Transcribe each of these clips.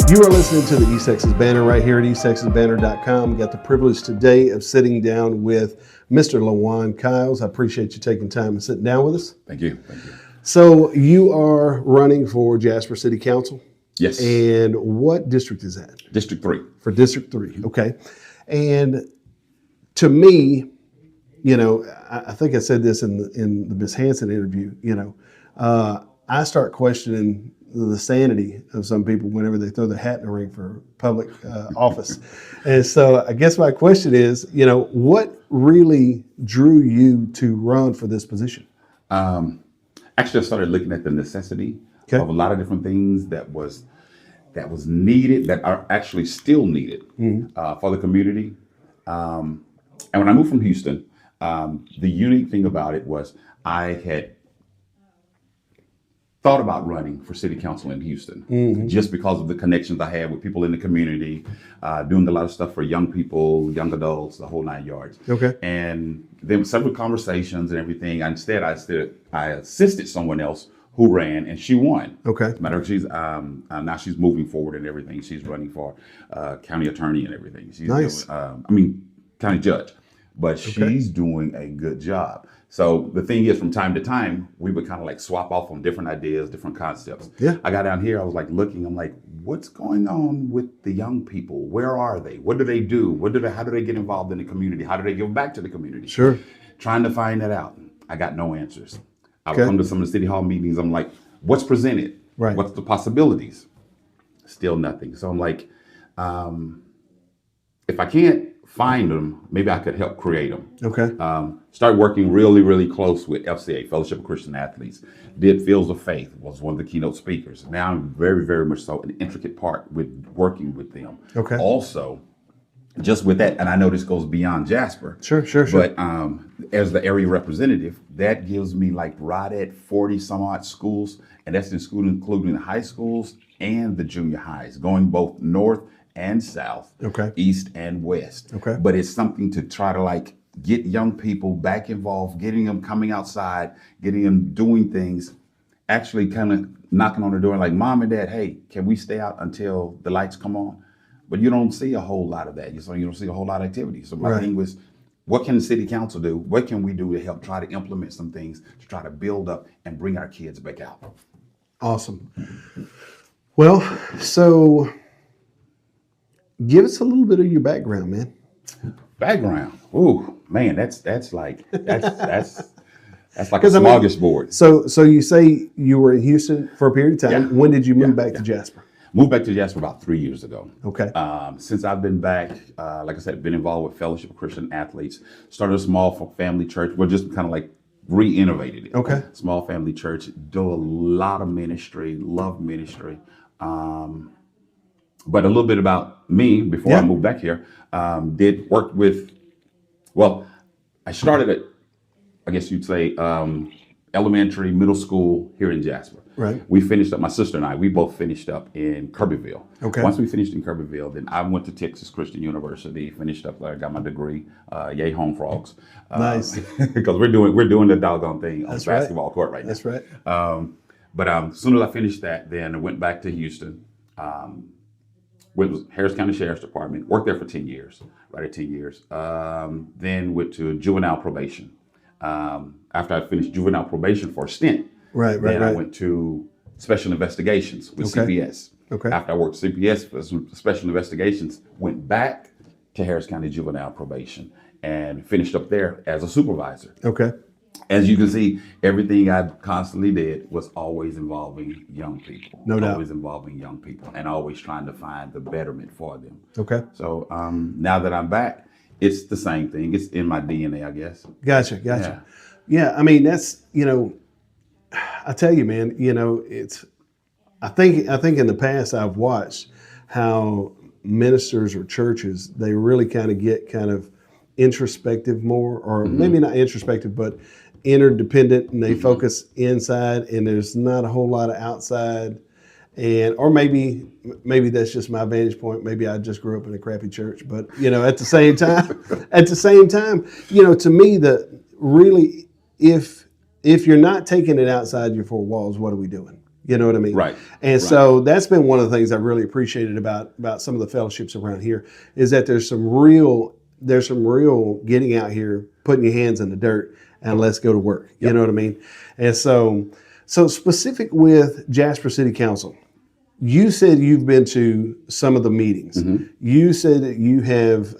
You are listening to the East Texas Banner right here at easttexasbanner.com. Got the privilege today of sitting down with Mr. LaJuan Kyles. I appreciate you taking time and sitting down with us. Thank you. Thank you. So you are running for Jasper City Council. Yes. And what district is that? District 3. For District 3. Okay. And to me, you know, I think I said this in the Miss Hanson interview, you know, I start questioning the sanity of some people whenever they throw their hat in the ring for public office. And so I guess my question is, you know, what really drew you to run for this position? Actually, I started looking at the necessity of a lot of different things that was needed, that are actually still needed for the community. And when I moved from Houston, the unique thing about it was I had thought about running for city council in Houston just because of the connections I had with people in the community, doing a lot of stuff for young people, young adults, the whole 9 yards. Okay. And there were several conversations and everything. Instead, I assisted someone else who ran, and she won. Okay. Matter of she's now she's moving forward and everything. She's running for county attorney and everything. She's nice. Doing, county judge, but she's doing a good job. So the thing is, from time to time, we would kind of like swap off on different ideas, different concepts. Yeah. I got down here, I was like looking, I'm like, what's going on with the young people? Where are they? What do they do? How do they get involved in the community? How do they give back to the community? Sure. Trying to find that out. I got no answers. I would come to some of the city hall meetings. I'm like, what's presented? Right. What's the possibilities? Still nothing. So I'm like, if I can't find them, maybe I could help create them. Okay. Start working really, really close with FCA, Fellowship of Christian Athletes. Did Fields of Faith, was one of the keynote speakers. Now I'm very, very much so an intricate part with working with them. Okay. Also, just with that, and I know this goes beyond Jasper. Sure. But as the area representative, that gives me like right at 40 some odd schools, and that's including the high schools and the junior highs, going both north and south, east and west. Okay. But it's something to try to like get young people back involved, getting them coming outside, getting them doing things, actually kind of knocking on the door like, Mom and Dad, hey, can we stay out until the lights come on? But you don't see a whole lot of that. You don't see a whole lot of activity. So my thing was, what can the city council do? What can we do to help try to implement some things to try to build up and bring our kids back out? Awesome. Well, so give us a little bit of your background, man. Background. Ooh, man, that's like a smorgasbord. So you say you were in Houston for a period of time. Yeah. When did you move back to Jasper? Moved back to Jasper about 3 years ago. Okay. Since I've been back, like I said, been involved with Fellowship of Christian Athletes. Started a small family church. We're just kind of like re-innovated it. Okay. Small family church. Do a lot of ministry. Love ministry. But a little bit about me before I moved back here. Did work with, I started at, I guess you'd say, elementary, middle school here in Jasper. Right. We finished up, my sister and I, we both finished up in Kirbyville. Okay. Once we finished in Kirbyville, then I went to Texas Christian University, finished up there, got my degree, yay home frogs. Nice. Because we're doing the doggone thing on the basketball court right now. That's right. But as soon as I finished that, then I went back to Houston, went to Harris County Sheriff's Department, worked there for 10 years, right at 10 years. Then went to juvenile probation. After I finished juvenile probation for a stint, I went to special investigations with CPS. Okay. After I worked CPS for some special investigations, went back to Harris County Juvenile Probation and finished up there as a supervisor. Okay. As you can see, everything I constantly did was always involving young people. No doubt. Always involving young people and always trying to find the betterment for them. Okay. So now that I'm back, it's the same thing. It's in my DNA, I guess. Gotcha. Yeah, I mean, that's, you know, I tell you, man, you know, I think in the past I've watched how ministers or churches, they really kind of get kind of introspective more, or maybe not introspective, but interdependent, and they focus inside, and there's not a whole lot of outside. And or maybe that's just my vantage point. Maybe I just grew up in a crappy church, but you know, at the same time, you know, to me, if you're not taking it outside your four walls, what are we doing? You know what I mean? Right. And so that's been one of the things I've really appreciated about some of the fellowships around here is that there's some real getting out here, putting your hands in the dirt, and let's go to work. You know what I mean? And so specific with Jasper City Council, you said you've been to some of the meetings. You said that you have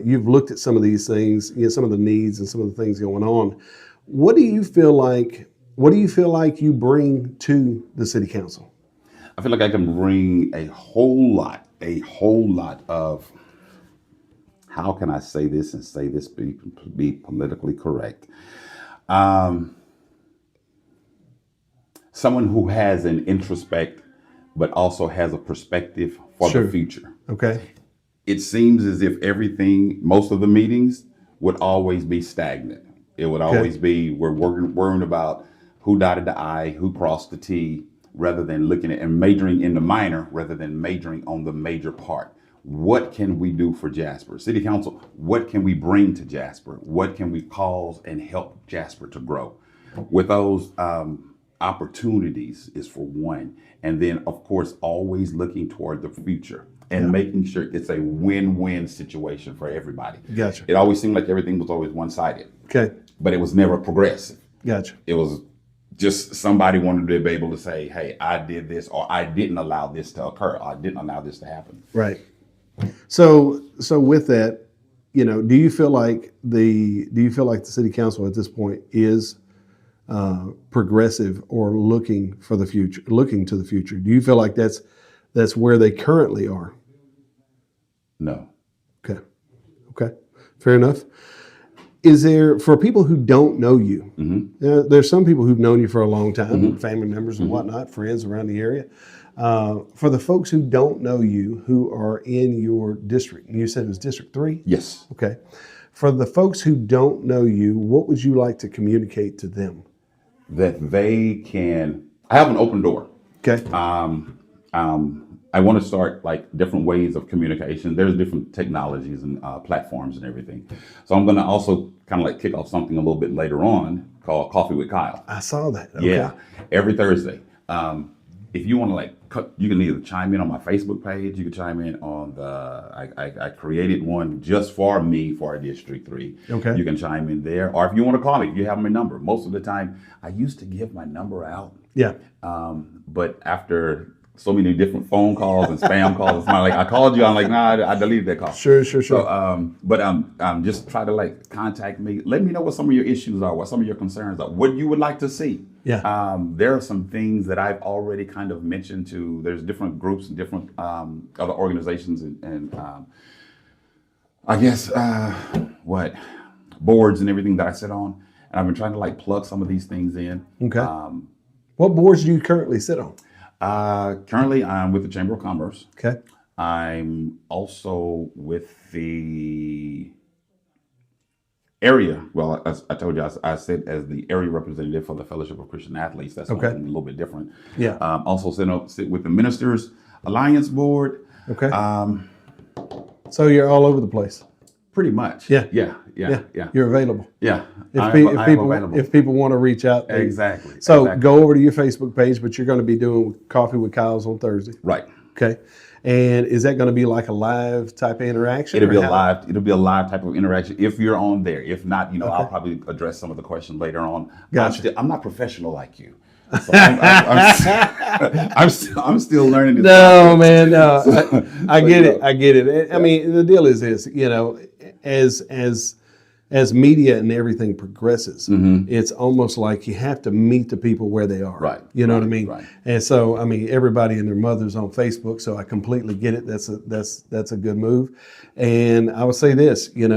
you've looked at some of these things, some of the needs and some of the things going on. What do you feel like? What do you feel like you bring to the city council? I feel like I can bring a whole lot of, how can I say this and say this be politically correct? Someone who has an introspect, but also has a perspective for the future. Okay. It seems as if most of the meetings would always be stagnant. It would always be, we're worrying about who dotted the I, who crossed the T, rather than looking at and majoring in the minor, rather than majoring on the major part. What can we do for Jasper? City Council, what can we bring to Jasper? What can we cause and help Jasper to grow? With those opportunities is for one. And then, of course, always looking toward the future and making sure it's a win-win situation for everybody. Gotcha. It always seemed like everything was always one-sided. Okay. But it was never progressive. Gotcha. It was just somebody wanted to be able to say, hey, I did this, or I didn't allow this to occur, or I didn't allow this to happen. Right. So with that, do you feel like the city council at this point is progressive or looking to the future? Do you feel like that's where they currently are? No. Okay. Fair enough. Is there, for people who don't know you, there's some people who've known you for a long time, family members and whatnot, friends around the area. For the folks who don't know you, who are in your district, and you said it was District 3? Yes. Okay. For the folks who don't know you, what would you like to communicate to them? That they can, I have an open door. Okay. I want to start like different ways of communication. There's different technologies and platforms and everything. So I'm going to also kind of like kick off something a little bit later on called Coffee with Kyle. I saw that. Okay. Yeah, every Thursday. If you want to you can either chime in on my Facebook page. You can chime in on I created one just for me for District 3. Okay. You can chime in there. Or if you want to call me, you have my number. Most of the time, I used to give my number out. Yeah. But after so many different phone calls and spam calls, it's not like I called you. I'm like, nah, I deleted that call. Sure. So, but just try to like contact me. Let me know what some of your issues are, what some of your concerns are, what you would like to see. Yeah. There are some things that I've already kind of mentioned to. There's different groups and different other organizations and I guess boards and everything that I sit on, and I've been trying to like plug some of these things in. Okay. What boards do you currently sit on? Currently, I'm with the Chamber of Commerce. Okay. I'm also with the area. Well, as I told you, I sit as the area representative for the Fellowship of Christian Athletes. That's something a little bit different. Yeah. Also sit with the Ministers Alliance Board. Okay. So you're all over the place. Pretty much. Yeah. You're available. Yeah. If people want to reach out. Exactly. So go over to your Facebook page, but you're going to be doing Coffee with Kyles on Thursday. Right. Okay. And is that going to be like a live type of interaction? It'll be a live type of interaction if you're on there. If not, I'll probably address some of the questions later on. Gotcha. I'm not professional like you. So I'm still learning this. No, man, no. I get it. I mean, the deal is this, as media and everything progresses, it's almost like you have to meet the people where they are. Right. You know what I mean? Right. And so, I mean, everybody and their mother's on Facebook, so I completely get it. That's a good move. And I would say this, good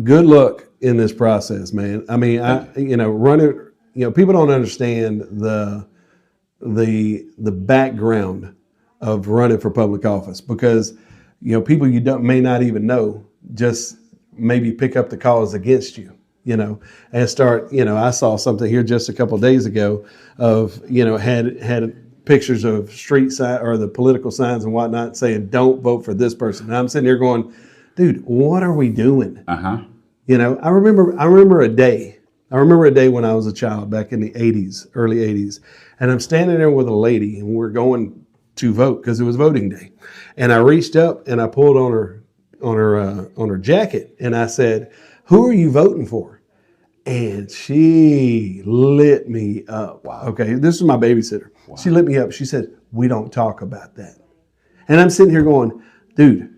luck in this process, man. I mean, running. People don't understand the background of running for public office because, people you may not even know just maybe pick up the cause against you, and start, I saw something here just a couple of days ago of, had pictures of street sign or the political signs and whatnot saying, don't vote for this person. And I'm sitting there going, dude, what are we doing? Uh-huh. I remember a day. I remember a day when I was a child back in the 80s, early 80s, and I'm standing there with a lady and we're going to vote because it was voting day. And I reached up and I pulled on her jacket and I said, "Who are you voting for?" And she lit me up. Wow. Okay, this is my babysitter. Wow. She lit me up. She said, "We don't talk about that." And I'm sitting here going, dude,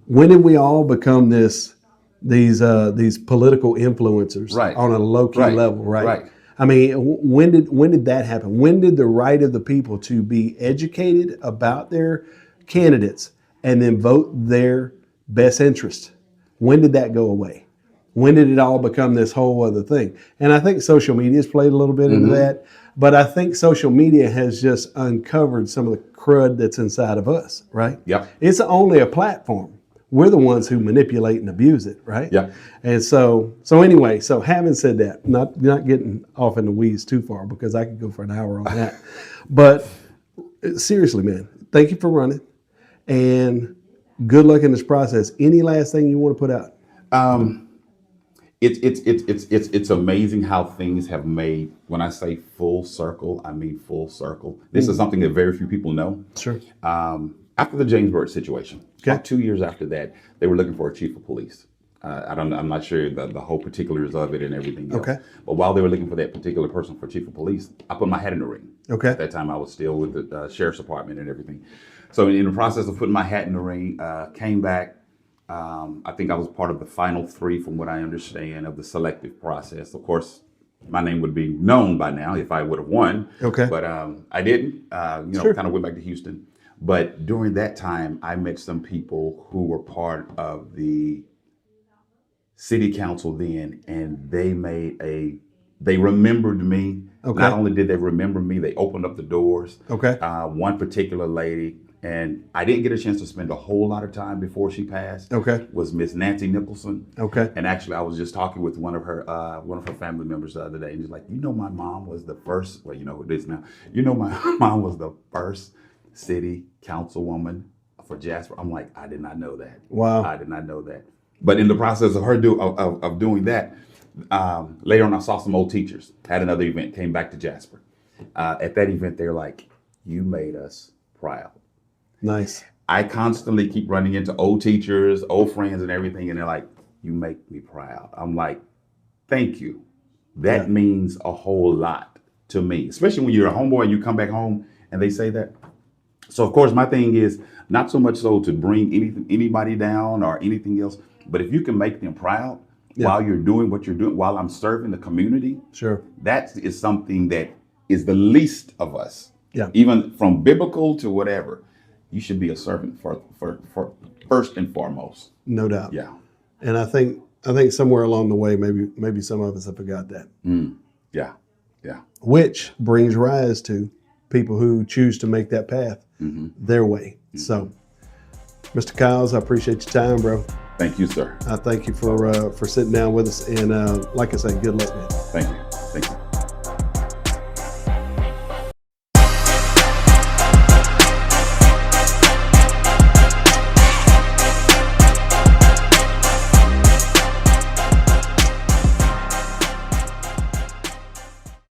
when did we all become these political influencers Right. on a low key Right. level, right? Right. I mean, when did that happen? When did the right of the people to be educated about their candidates and then vote their best interest? When did that go away? When did it all become this whole other thing? And I think social media has played a little bit into that, but I think social media has just uncovered some of the crud that's inside of us, right? Yep. It's only a platform. We're the ones who manipulate and abuse it, right? Yeah. And so anyway, so having said that, not getting off in the weeds too far because I could go for an hour on that. But seriously, man, thank you for running and good luck in this process. Any last thing you want to put out? It's amazing how things have made, when I say full circle, I mean full circle. This is something that very few people know. Sure. After the Jamesburg situation, Okay. about 2 years after that, they were looking for a chief of police. I'm not sure the whole particulars of it and everything else. Okay. But while they were looking for that particular person for chief of police, I put my hat in the ring. Okay. At that time, I was still with the sheriff's department and everything. So in the process of putting my hat in the ring, came back. I think I was part of the final 3, from what I understand, of the selective process. Of course, my name would be known by now if I would have won. Okay. But I didn't. Sure. Kind of went back to Houston. But during that time, I met some people who were part of the city council then, and they remembered me. Okay. Not only did they remember me, they opened up the doors. Okay. One particular lady, and I didn't get a chance to spend a whole lot of time before she passed. Okay. Was Miss Nancy Nicholson. Okay. And actually, I was just talking with one of her family members the other day, and she's like, my mom was the first. Well, you know who it is now. My mom was the first city councilwoman for Jasper. I'm like, I did not know that. Wow. I did not know that. But in the process of her doing that, later on, I saw some old teachers. Had another event, came back to Jasper. At that event, they're like, "You made us proud." Nice. I constantly keep running into old teachers, old friends and everything, and they're like, "You make me proud." I'm like, "Thank you." That means a whole lot to me, especially when you're a homeboy and you come back home and they say that. So, of course, my thing is not so much so to bring anybody down or anything else, but if you can make them proud while you're doing what you're doing, while I'm serving the community, Sure. that is something that is the least of us. Yeah. Even from biblical to whatever, you should be a servant for first and foremost. No doubt. Yeah. And I think somewhere along the way, maybe some of us have forgot that. Yeah. Yeah. Which brings rise to people who choose to make that path their way. So, Mr. Kyles, I appreciate your time, bro. Thank you, sir. I thank you for sitting down with us. And like I say, good luck, man. Thank you. Thank you.